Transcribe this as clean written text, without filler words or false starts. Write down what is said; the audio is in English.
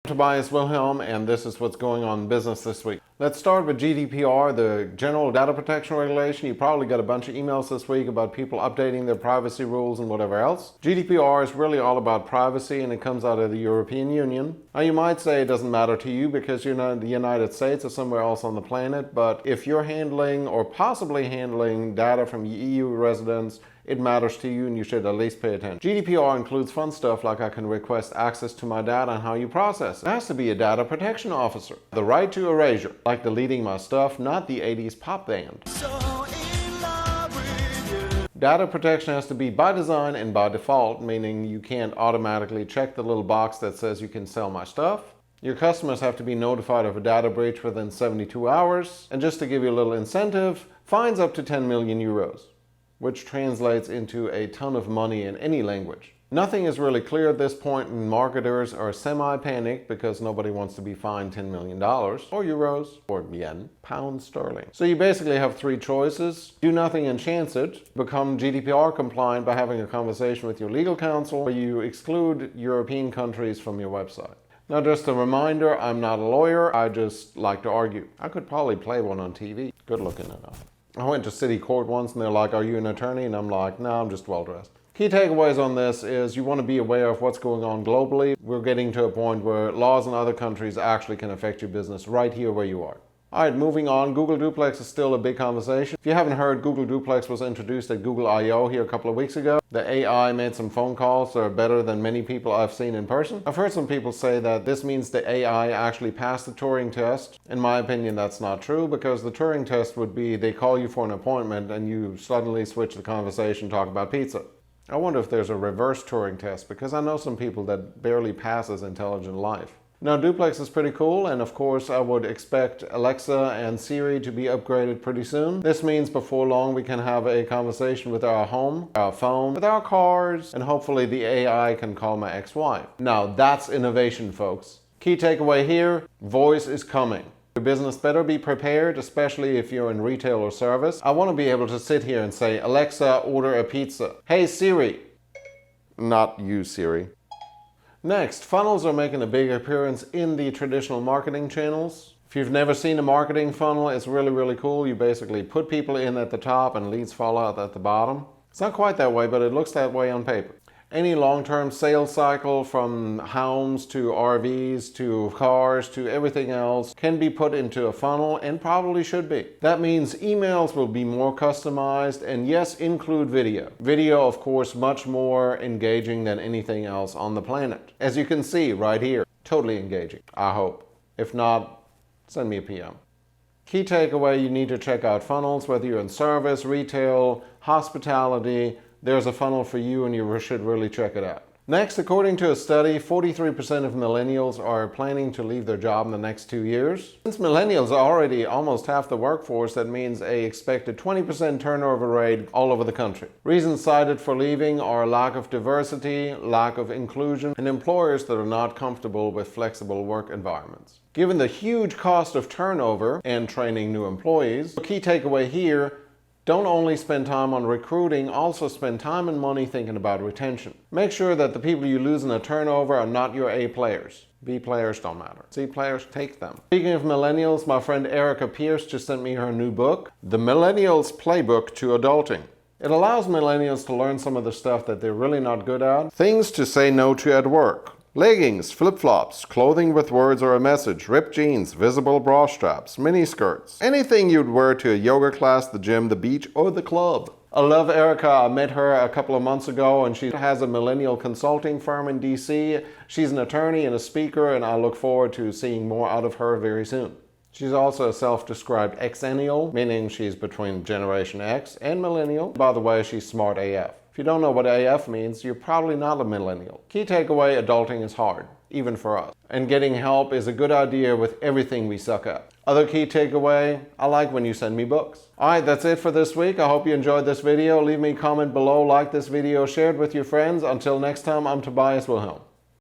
Tobias Wilhelm, and this is what's going on in business this week. Let's start with GDPR, the General Data Protection Regulation. You probably got a bunch of emails this week about people updating their privacy rules and whatever else. GDPR is really all about privacy, and it comes out of the European Union. Now you might say it doesn't matter to you because you're not in the United States or somewhere else on the planet, but if you're handling or possibly handling data from EU residents, it matters to you and you should at least pay attention. GDPR includes fun stuff like I can request access to my data and how you process it. There has to be a data protection officer. The right to erasure, like deleting my stuff, not the 80s pop band. Data protection has to be by design and by default, meaning you can't automatically check the little box that says you can sell my stuff. Your customers have to be notified of a data breach within 72 hours. And just to give you a little incentive, fines up to 10 million euros. Which translates into a ton of money in any language. Nothing is really clear at this point, and marketers are semi-panicked because nobody wants to be fined $10 million, or euros, or yen, pounds sterling. So you basically have three choices. Do nothing and chance it. Become GDPR compliant by having a conversation with your legal counsel, or you exclude European countries from your website. Now just a reminder, I'm not a lawyer, I just like to argue. I could probably play one on TV. Good looking enough. I went to city court once and they're like, "Are you an attorney?" And I'm like, "No, I'm just well dressed." Key takeaways on this is you want to be aware of what's going on globally. We're getting to a point where laws in other countries actually can affect your business right here where you are. All right, moving on. Google Duplex is still a big conversation. If you haven't heard, Google Duplex was introduced at Google I/O here a couple of weeks ago. The AI made some phone calls that are better than many people I've seen in person. I've heard some people say that this means the AI actually passed the Turing test. In my opinion, that's not true, because the Turing test would be they call you for an appointment and you suddenly switch the conversation, talk about pizza. I wonder if there's a reverse Turing test, because I know some people that barely passes intelligent life. Now, Duplex is pretty cool, and of course I would expect Alexa and Siri to be upgraded pretty soon. This means before long we can have a conversation with our home, our phone, with our cars, and hopefully the AI can call my ex-wife. Now that's innovation, folks. Key takeaway here, voice is coming. Your business better be prepared, especially if you're in retail or service. I want to be able to sit here and say, "Alexa, order a pizza." "Hey Siri." Not you, Siri. Next, funnels are making a big appearance in the traditional marketing channels. If you've never seen a marketing funnel, it's really cool. You basically put people in at the top and leads fall out at the bottom. It's not quite that way, but it looks that way on paper. Any long-term sales cycle, from homes to RVs to cars to everything else, can be put into a funnel, and probably should be. That means emails will be more customized, and yes, include video. Video, of course, much more engaging than anything else on the planet. As you can see right here, totally engaging, I hope. If not, send me a PM. Key takeaway, you need to check out funnels, whether you're in service, retail, hospitality. There's a funnel for you and you should really check it out. Next, according to a study, 43% of millennials are planning to leave their job in the next 2 years. Since millennials are already almost half the workforce, that means a expected 20% turnover rate all over the country. Reasons cited for leaving are lack of diversity, lack of inclusion, and employers that are not comfortable with flexible work environments. Given the huge cost of turnover and training new employees, the key takeaway here, don't only spend time on recruiting, also spend time and money thinking about retention. Make sure that the people you lose in a turnover are not your A players. B players don't matter. C players, take them. Speaking of millennials, my friend Arika Pierce just sent me her new book, The Millennials Playbook to Adulting. It allows millennials to learn some of the stuff that they're really not good at. Things to say no to at work. Leggings, flip-flops, clothing with words or a message, ripped jeans, visible bra straps, mini skirts. Anything you'd wear to a yoga class, the gym, the beach, or the club. I love Arika. I met her a couple of months ago, and she has a millennial consulting firm in DC. She's an attorney and a speaker, and I look forward to seeing more out of her very soon. She's also a self-described Xennial, meaning she's between Generation X and Millennial. By the way, she's smart AF. If you don't know what AF means, you're probably not a millennial. Key takeaway, adulting is hard, even for us. And getting help is a good idea with everything we suck at. Other key takeaway, I like when you send me books. Alright, that's it for this week. I hope you enjoyed this video. Leave me a comment below, like this video, share it with your friends. Until next time, I'm Tobias Wilhelm.